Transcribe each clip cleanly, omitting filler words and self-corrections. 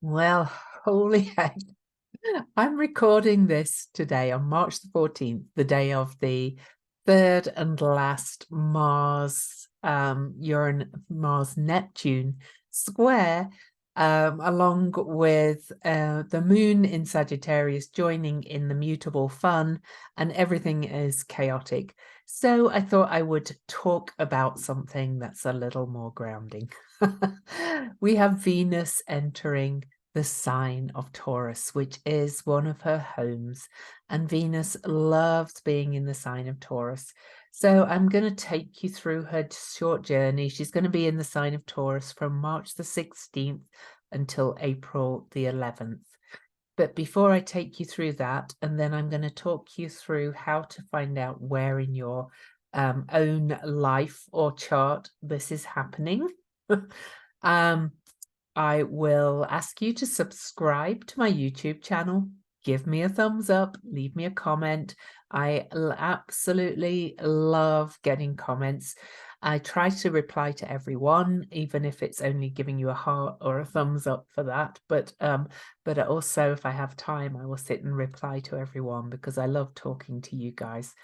Well, holy heck. I'm recording this today on March the 14th, the day of the third and last Mars Neptune square, along with the moon in Sagittarius joining in the mutable fun, and everything is chaotic. So I thought I would talk about something that's a little more grounding. We have Venus entering the sign of Taurus, which is one of her homes, and Venus loves being in the sign of Taurus. So I'm going to take you through her short journey. She's going to be in the sign of Taurus from March the 16th until April the 11th. But before I take you through that, and then I'm going to talk you through how to find out where in your own life or chart this is happening. I will ask you to subscribe to my YouTube channel, give me a thumbs up, leave me a comment. I absolutely love getting comments. I try to reply to everyone, even if it's only giving you a heart or a thumbs up for that. But also, if I have time, I will sit and reply to everyone because I love talking to you guys.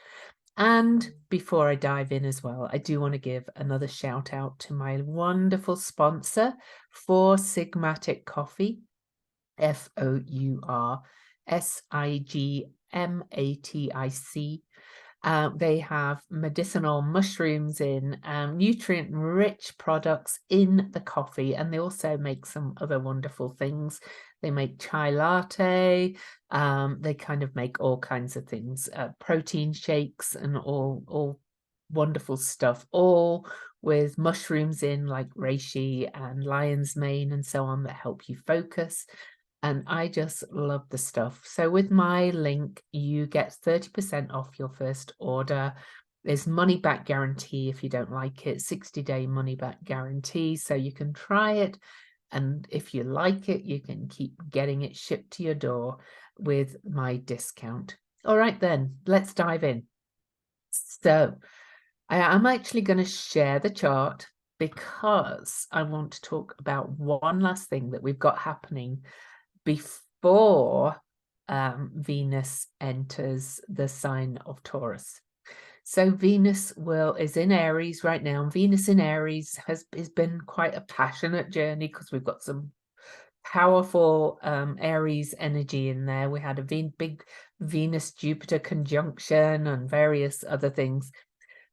And before I dive in as well, I do want to give another shout out to my wonderful sponsor, Four Sigmatic Coffee, FOURSIGMATIC. They have medicinal mushrooms in nutrient-rich products in the coffee, and they also make some other wonderful things. They make chai latte. They kind of make all kinds of things, protein shakes and all wonderful stuff, all with mushrooms in like reishi and lion's mane and so on that help you focus. And I just love the stuff. So with my link, you get 30% off your first order. There's money back guarantee if you don't like it, 60-day money back guarantee. So you can try it. And if you like it, you can keep getting it shipped to your door with my discount. All right, then let's dive in. So I'm actually going to share the chart because I want to talk about one last thing that we've got happening before Venus enters the sign of Taurus. So Venus is in Aries right now. Venus in Aries has been quite a passionate journey because we've got some powerful Aries energy in there. We had a big Venus-Jupiter conjunction and various other things.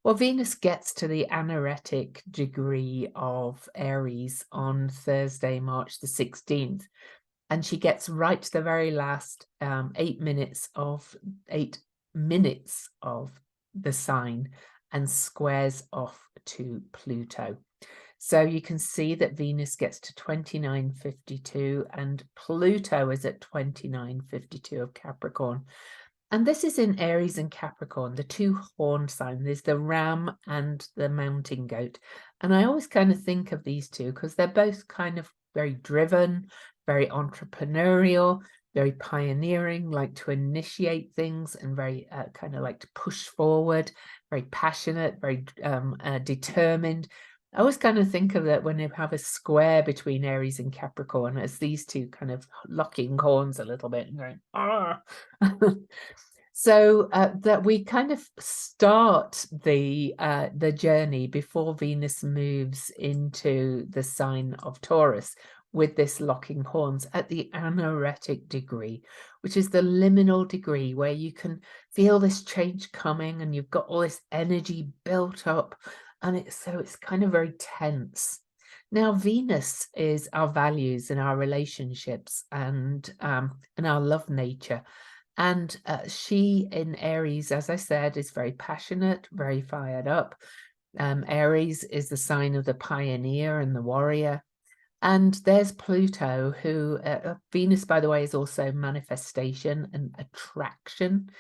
Well, Venus gets to the anaretic degree of Aries on Thursday, March the 16th. And she gets right to the very last 8 minutes of the sign and squares off to Pluto. So you can see that Venus gets to 2952 and Pluto is at 2952 of Capricorn. And this is in Aries and Capricorn, the two horn signs. There's the ram and the mountain goat. And I always kind of think of these two because they're both kind of very driven, very entrepreneurial, very pioneering, like to initiate things and very kind of like to push forward, very passionate, very determined. I always kind of think of that when you have a square between Aries and Capricorn as these two kind of locking horns a little bit and going, ah. So that we kind of start the journey before Venus moves into the sign of Taurus with this locking horns at the anaretic degree, which is the liminal degree where you can feel this change coming and you've got all this energy built up, and it's kind of very tense. Now, Venus is our values and our relationships and our love nature. And she in Aries, as I said, is very passionate, very fired up. Aries is the sign of the pioneer and the warrior. And there's Pluto, who Venus, by the way, is also manifestation and attraction.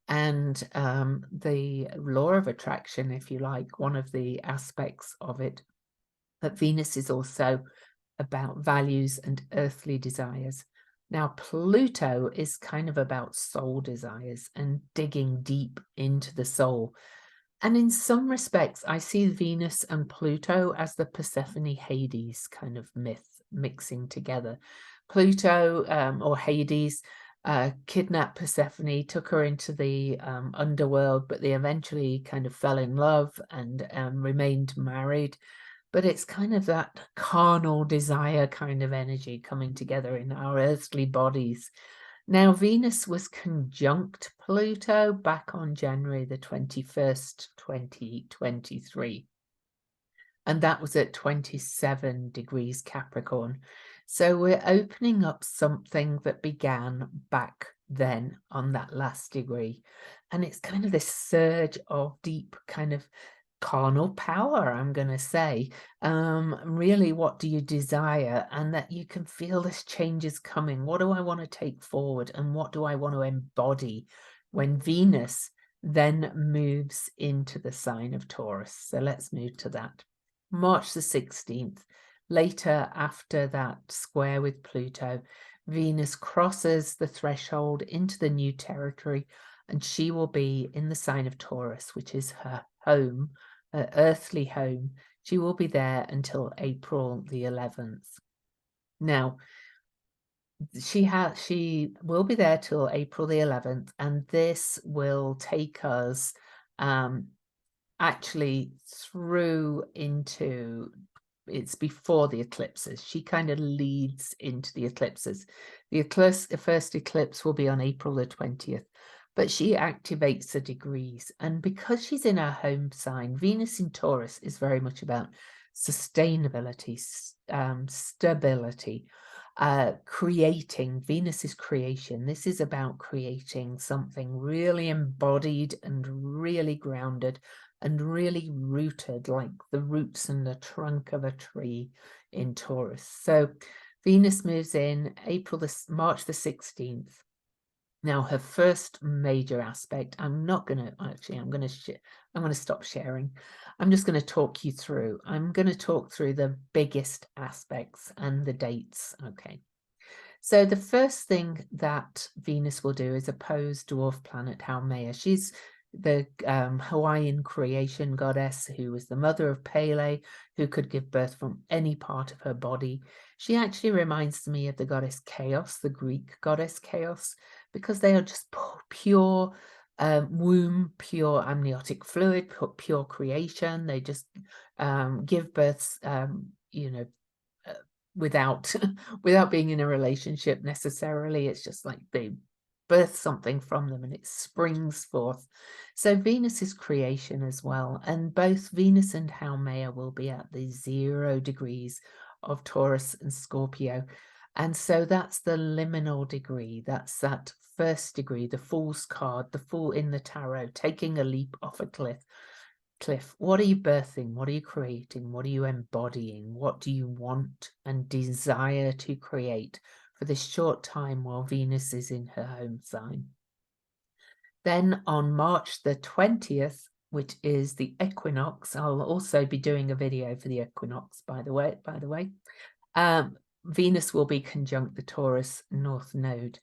And the law of attraction, if you like, one of the aspects of it. But Venus is also about values and earthly desires. Now, Pluto is kind of about soul desires and digging deep into the soul. And in some respects, I see Venus and Pluto as the Persephone Hades kind of myth mixing together. Pluto, or Hades, kidnapped Persephone, took her into the underworld, but they eventually kind of fell in love and remained married. But it's kind of that carnal desire kind of energy coming together in our earthly bodies. Now, Venus was conjunct Pluto back on January the 21st, 2023. And that was at 27 degrees Capricorn. So we're opening up something that began back then on that last degree. And it's kind of this surge of deep kind of carnal power, I'm going to say. Really, what do you desire? And that you can feel this change is coming. What do I want to take forward? And what do I want to embody when Venus then moves into the sign of Taurus? So let's move to that. March the 16th, later after that square with Pluto, Venus crosses the threshold into the new territory, and she will be in the sign of Taurus, which is her home, her earthly home. She will be there until April the 11th. Now, she will be there till April the 11th, and this will take us actually through into, it's before the eclipses. She kind of leads into the eclipses. The first eclipse will be on April the 20th, but she activates the degrees. And because she's in her home sign, Venus in Taurus is very much about sustainability, stability, creating. Venus is creation. This is about creating something really embodied and really grounded and really rooted, like the roots and the trunk of a tree in Taurus. So Venus moves in March the 16th. Now, her first major aspect, I'm going to stop sharing. I'm just going to talk you through. I'm going to talk through the biggest aspects and the dates. Okay. So the first thing that Venus will do is oppose dwarf planet Haumea. She's the Hawaiian creation goddess who was the mother of Pele, who could give birth from any part of her body. She actually reminds me of the goddess Chaos, the Greek goddess Chaos, because they are just pure womb, pure amniotic fluid, pure creation. They just give birth, without being in a relationship necessarily. It's just like they birth something from them and it springs forth. So Venus is creation as well, and both Venus and Haumea will be at the 0 degrees of Taurus and Scorpio. And so that's the liminal degree. That's that first degree, the Fool's card, the Fool in the tarot, taking a leap off a cliff. What are you birthing? What are you creating? What are you embodying? What do you want and desire to create for this short time while Venus is in her home sign? Then on March the 20th, which is the equinox, I'll also be doing a video for the equinox, by the way, Venus will be conjunct the Taurus North Node,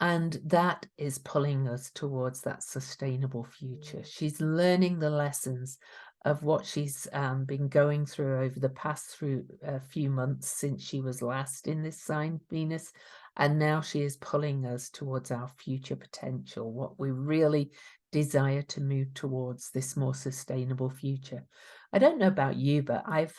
and that is pulling us towards that sustainable future. She's learning the lessons of what she's been going through over the past few months since she was last in this sign, Venus, and now she is pulling us towards our future potential, what we really desire to move towards, this more sustainable future. I don't know about you, but I've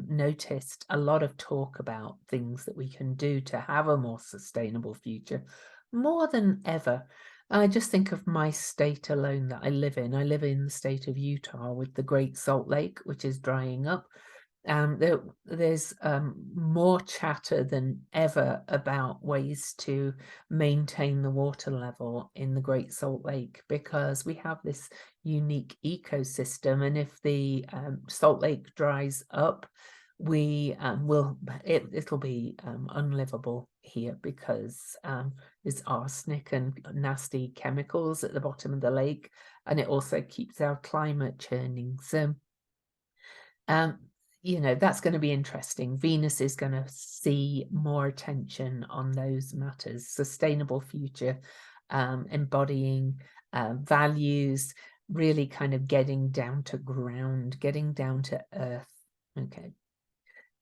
noticed a lot of talk about things that we can do to have a more sustainable future, more than ever. I just think of my state alone that I live in. I live in the state of Utah with the Great Salt Lake, which is drying up. There's more chatter than ever about ways to maintain the water level in the Great Salt Lake, because we have this unique ecosystem, and if the Salt Lake dries up, it'll be unlivable here, because there's arsenic and nasty chemicals at the bottom of the lake, and it also keeps our climate churning. So that's going to be interesting. Venus is going to see more attention on those matters, sustainable future, embodying values, really kind of getting down to ground, getting down to earth. Okay.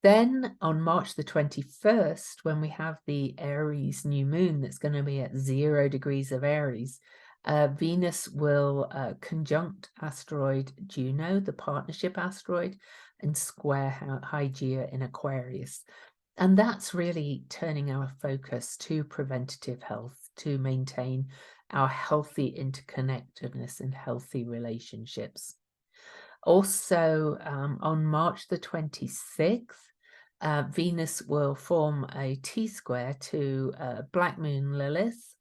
Then on March the 21st, when we have the Aries new moon that's going to be at 0 degrees of Aries, Venus will conjunct asteroid Juno, the partnership asteroid, and square Hygeia in Aquarius. And that's really turning our focus to preventative health, to maintain our healthy interconnectedness and healthy relationships. Also, on March the 26th, Venus will form a T-square to Black Moon Lilith,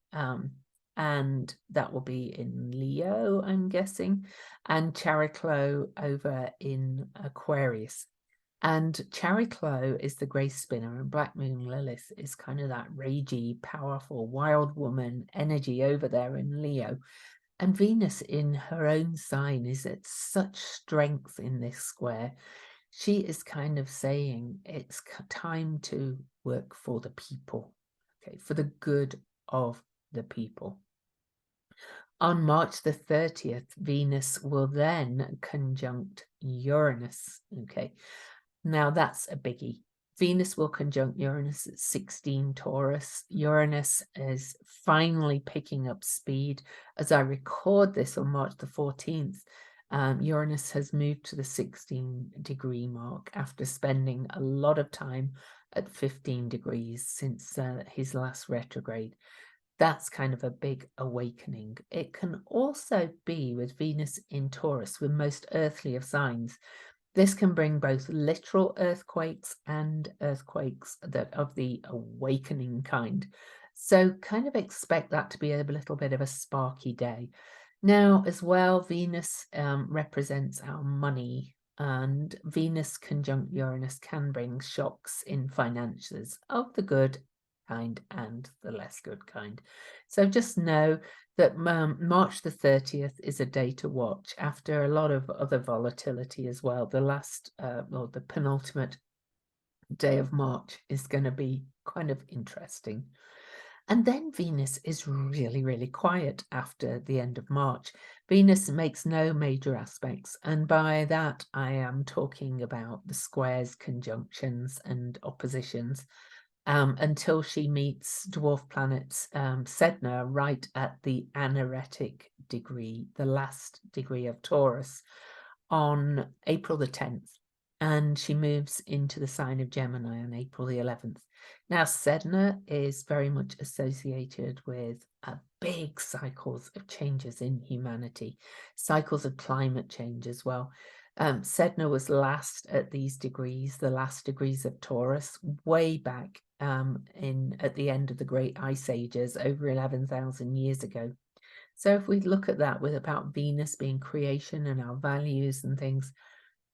and that will be in Leo, I'm guessing, and Chariklo over in Aquarius. And Chariklo is the grace spinner, and Black Moon Lilith is kind of that ragey, powerful, wild woman energy over there in Leo. And Venus in her own sign is at such strength in this square. She is kind of saying it's time to work for the people, okay, for the good of the people. On March the 30th, Venus will then conjunct Uranus, okay. Now that's a biggie. Venus will conjunct Uranus at 16 Taurus. Uranus is finally picking up speed. As I record this on March the 14th, Uranus has moved to the 16-degree mark after spending a lot of time at 15 degrees since his last retrograde. That's kind of a big awakening. It can also be with Venus in Taurus, with most earthly of signs. This can bring both literal earthquakes and earthquakes that of the awakening kind. So kind of expect that to be a little bit of a sparky day. Now, as well, Venus represents our money, and Venus conjunct Uranus can bring shocks in finances of the good kind and the less good kind. So just know that March the 30th is a day to watch after a lot of other volatility as well. The last or the penultimate day of March is going to be kind of interesting. And then Venus is really, really quiet after the end of March. Venus makes no major aspects. And by that, I am talking about the squares, conjunctions, and oppositions. Until she meets dwarf planet Sedna right at the anaretic degree, the last degree of Taurus, on April the 10th. And she moves into the sign of Gemini on April the 11th. Now, Sedna is very much associated with big cycles of changes in humanity, cycles of climate change as well. Sedna was last at these degrees, the last degrees of Taurus, way back at the end of the great ice ages over 11,000 years ago. So if we look at that with about Venus being creation and our values and things,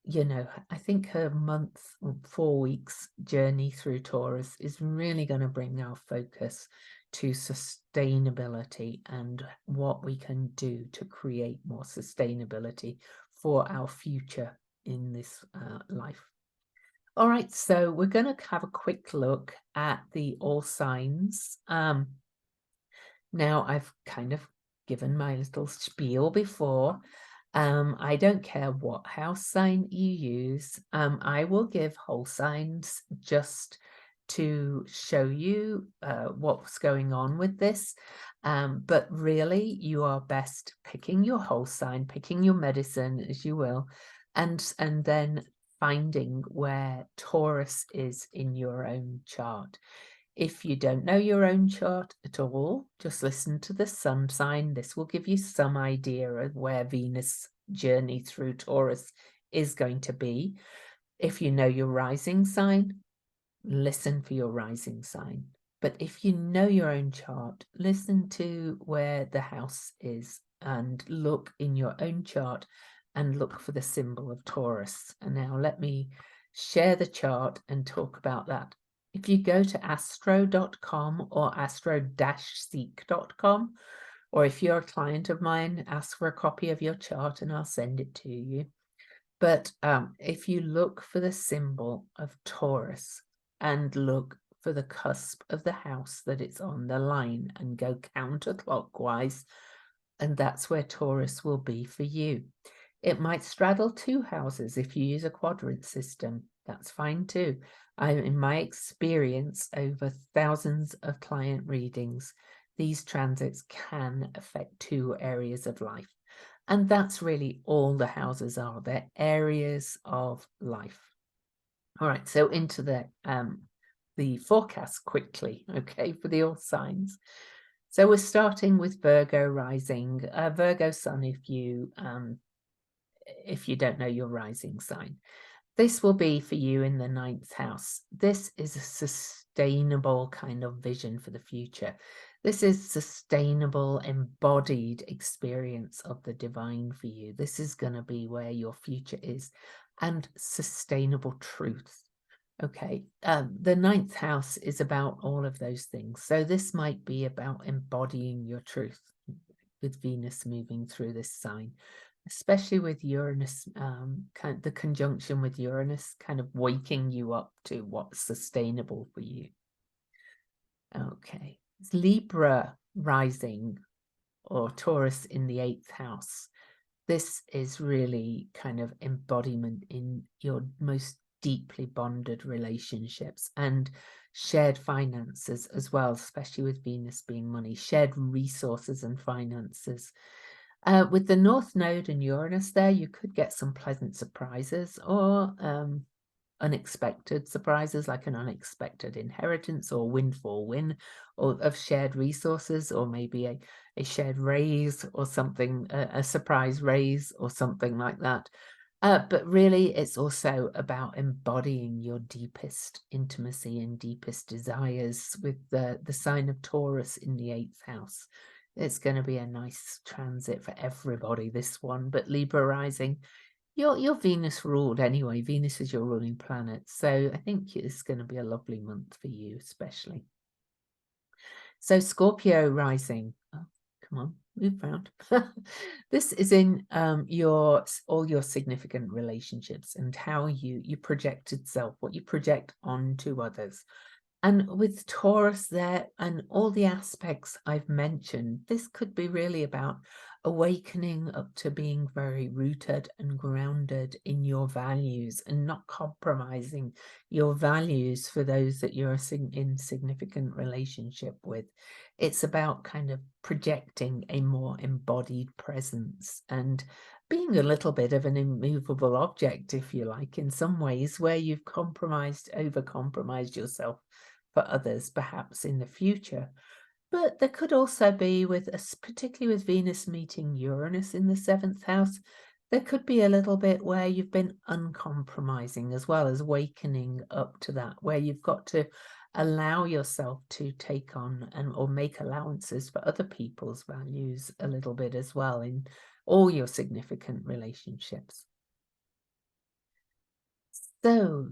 you know, I think her month or 4 weeks journey through Taurus is really going to bring our focus to sustainability and what we can do to create more sustainability for our future in this life. All right, so we're going to have a quick look at the all signs. Now I've kind of given my little spiel before. I don't care what house sign you use. I will give whole signs just to show you what's going on with this. But really, you are best picking your whole sign, picking your medicine as you will, and then finding where Taurus is in your own chart. If you don't know your own chart at all, just listen to the sun sign. This will give you some idea of where Venus' journey through Taurus is going to be. If you know your rising sign, listen for your rising sign. But if you know your own chart, listen to where the house is and look in your own chart and look for the symbol of Taurus. And now let me share the chart and talk about that. If you go to astro.com or astro-seek.com, or if you're a client of mine, ask for a copy of your chart and I'll send it to you. But if you look for the symbol of Taurus and look for the cusp of the house that it's on, the line, and go counterclockwise and that's where Taurus will be for you. It might straddle 2 houses if you use a quadrant system. That's fine too. In my experience, over thousands of client readings, these transits can affect 2 areas of life. And that's really all the houses are. They're areas of life. All right, so into the forecast quickly, okay, for the all signs. So we're starting with Virgo rising, Virgo sun if you don't know your rising sign. This will be for you in the 9th house. This is a sustainable kind of vision for the future. This is sustainable, embodied experience of the divine for you. This is going to be where your future is, and sustainable truth. Okay, the 9th house is about all of those things. So this might be about embodying your truth with Venus moving through this sign, especially with Uranus, kind of the conjunction with Uranus kind of waking you up to what's sustainable for you. Okay, it's Libra rising or Taurus in the 8th house. This is really kind of embodiment in your most deeply bonded relationships and shared finances as well, especially with Venus being money, shared resources and finances. With the North Node and Uranus there, you could get some pleasant surprises or unexpected surprises, like an unexpected inheritance or windfall win, or of shared resources, or maybe a shared raise or something, a surprise raise or something like that. But really, it's also about embodying your deepest intimacy and deepest desires with the sign of Taurus in the 8th house. It's going to be a nice transit for everybody, this one. But Libra rising, you're Venus ruled anyway. Venus is your ruling planet. So I think it's going to be a lovely month for you, especially. So Scorpio rising. Oh, come on, move around. This is in all your significant relationships and how you project itself, what you project onto others. And with Taurus there and all the aspects I've mentioned, this could be really about awakening up to being very rooted and grounded in your values and not compromising your values for those that you're in significant relationship with. It's about kind of projecting a more embodied presence and being a little bit of an immovable object, if you like, in some ways, where you've over-compromised yourself for others, perhaps in the future. But there could also be, particularly with Venus meeting Uranus in the 7th house, there could be a little bit where you've been uncompromising as well as wakening up to that, where you've got to allow yourself to take on or make allowances for other people's values a little bit as well in all your significant relationships. So,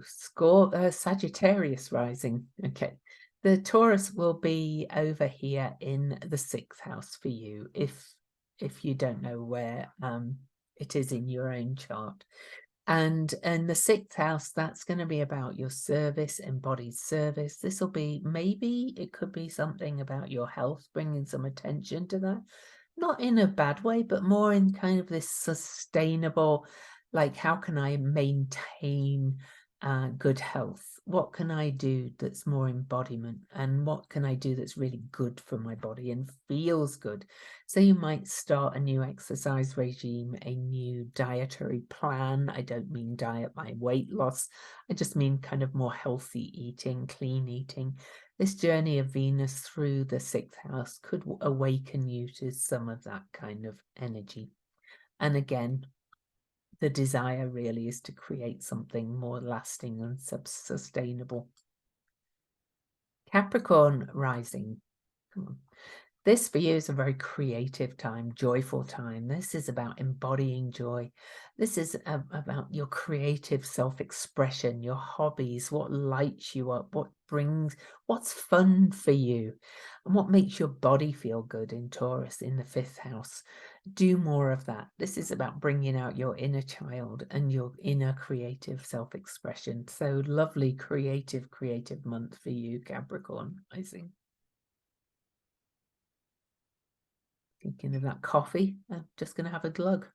Sagittarius rising. Okay, the Taurus will be over here in the 6th house for you if you don't know where it is in your own chart. And in the 6th house, that's going to be about your service, embodied service. This will be, maybe it could be something about your health, bringing some attention to that. Not in a bad way, but more in kind of this sustainable, like, how can I maintain good health? What can I do that's more embodiment? And what can I do that's really good for my body and feels good? So you might start a new exercise regime, a new dietary plan. I don't mean diet by weight loss. I just mean kind of more healthy eating, clean eating. This journey of Venus through the 6th house could awaken you to some of that kind of energy. And again, the desire really is to create something more lasting and sustainable. Capricorn rising. Come on. This for you is a very creative time, joyful time. This is about embodying joy. This is about your creative self-expression, your hobbies, what lights you up, what's fun for you, and what makes your body feel good in Taurus in the 5th house. Do more of that. This is about bringing out your inner child and your inner creative self-expression. So lovely, creative month for you, Capricorn rising. Thinking of that coffee, I'm just going to have a glug.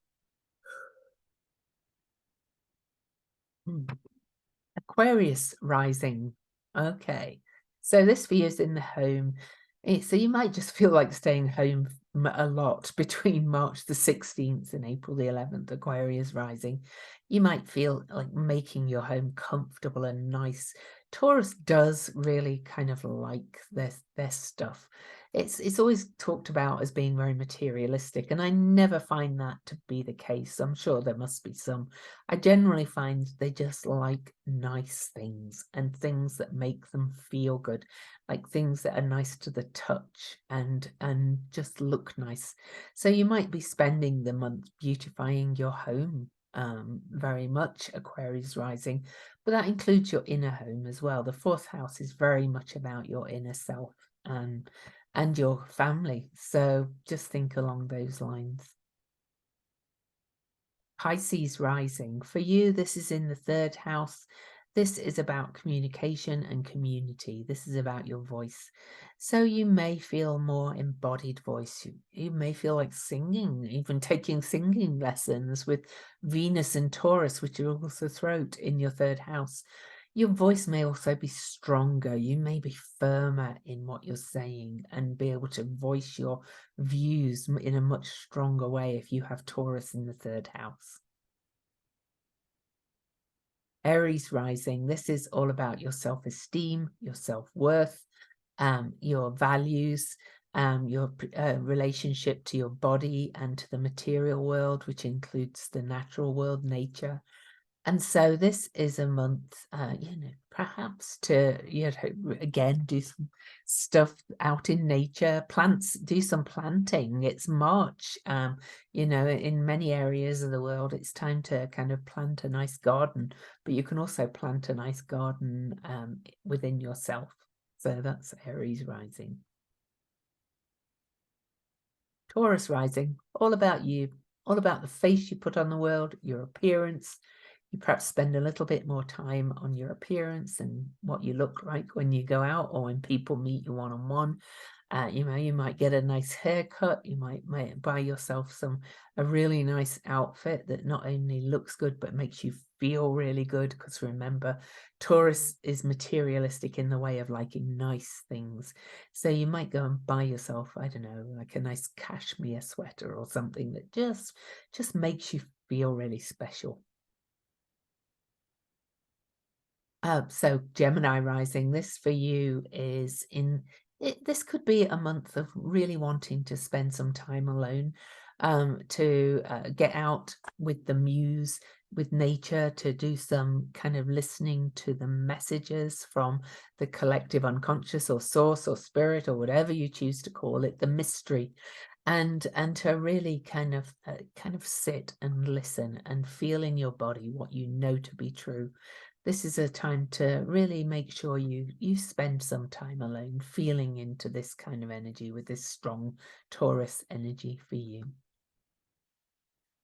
Aquarius rising. Okay, so this for you is in the home. So you might just feel like staying home a lot between March the 16th and April the 11th, Aquarius rising. You might feel like making your home comfortable and nice. Taurus does really kind of like their stuff. It's always talked about as being very materialistic, and I never find that to be the case. I'm sure there must be some. I generally find they just like nice things and things that make them feel good, like things that are nice to the touch and just look nice. So you might be spending the month beautifying your home, very much, Aquarius rising, but that includes your inner home as well. The fourth house is very much about your inner self and your family. So just think along those lines. Pisces rising. For you, this is in the third house. This is about communication and community. This is about your voice. So you may feel more embodied voice. You may feel like singing, even taking singing lessons with Venus and Taurus, which are also throat in your third house. Your voice may also be stronger. You may be firmer in what you're saying and be able to voice your views in a much stronger way if you have Taurus in the third house. Aries rising, this is all about your self-esteem, your self-worth, your values, your relationship to your body and to the material world, which includes the natural world, nature. And so this is a month, perhaps to, again, do some stuff out in nature, do some planting. It's March, in many areas of the world, it's time to kind of plant a nice garden, but you can also plant a nice garden within yourself. So that's Aries rising. Taurus rising, all about you, all about the face you put on the world, your appearance. You perhaps spend a little bit more time on your appearance and what you look like when you go out or when people meet you one-on-one. You might get a nice haircut. You might buy yourself a really nice outfit that not only looks good, but makes you feel really good. Because remember, Taurus is materialistic in the way of liking nice things. So you might go and buy yourself, I don't know, like a nice cashmere sweater or something that just makes you feel really special. So Gemini rising, this for you is this could be a month of really wanting to spend some time alone, to get out with the muse, with nature, to do some kind of listening to the messages from the collective unconscious or source or spirit or whatever you choose to call it, the mystery. And to really kind of sit and listen and feel in your body what you know to be true. This is a time to really make sure you spend some time alone, feeling into this kind of energy with this strong Taurus energy for you.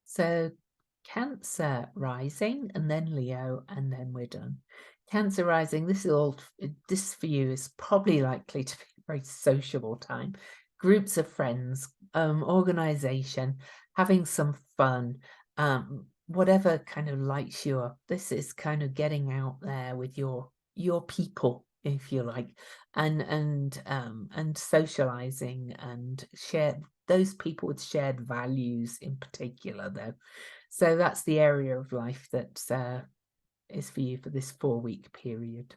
So Cancer rising and then Leo, and then we're done. Cancer rising, this for you is probably likely to be a very sociable time. Groups of friends, organization, having some fun, whatever kind of lights you up. This is kind of getting out there with your people, if you like, and socializing and share those people with shared values in particular, though. So that's the area of life that is for you for this 4-week period.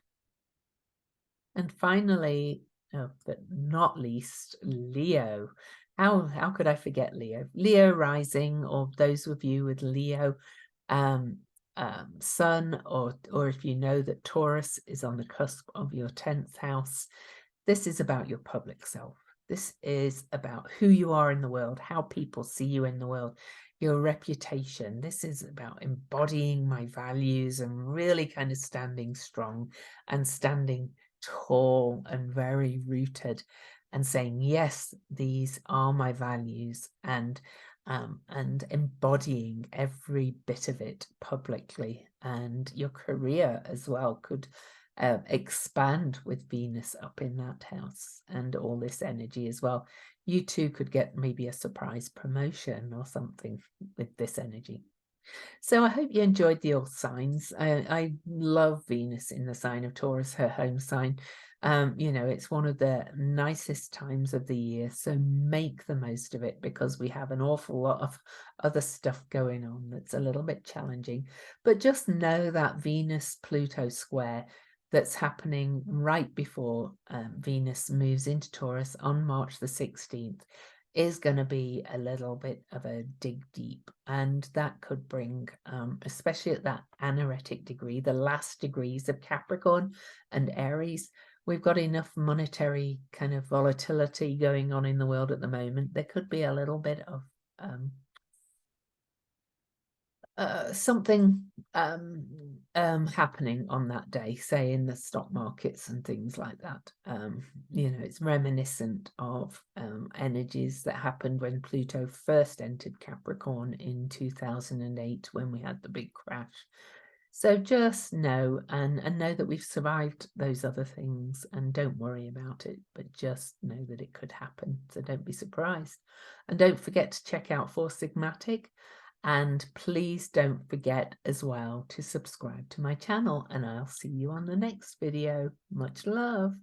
And finally, but not least, Leo. How could I forget Leo? Leo rising, or those of you with Leo sun, or if you know that Taurus is on the cusp of your 10th house, this is about your public self. This is about who you are in the world, how people see you in the world, your reputation. This is about embodying my values and really kind of standing strong and standing tall and very rooted and saying, yes, these are my values, and embodying every bit of it publicly. And your career as well could expand with Venus up in that house and all this energy as well. You too could get maybe a surprise promotion or something with this energy. So I hope you enjoyed the old signs. I love Venus in the sign of Taurus, her home sign. You know, it's one of the nicest times of the year, so make the most of it, because we have an awful lot of other stuff going on that's a little bit challenging. But just know that Venus-Pluto square that's happening right before Venus moves into Taurus on March the 16th is going to be a little bit of a dig deep, and that could bring, especially at that anaretic degree, the last degrees of Capricorn and Aries, we've got enough monetary kind of volatility going on in the world at the moment. There could be a little bit of something happening on that day, say in the stock markets and things like that. You know, it's reminiscent of energies that happened when Pluto first entered Capricorn in 2008, when we had the big crash. So just know and know that we've survived those other things, and don't worry about it, but just know that it could happen. So don't be surprised. And don't forget to check out Four Sigmatic. And please don't forget as well to subscribe to my channel, and I'll see you on the next video. Much love.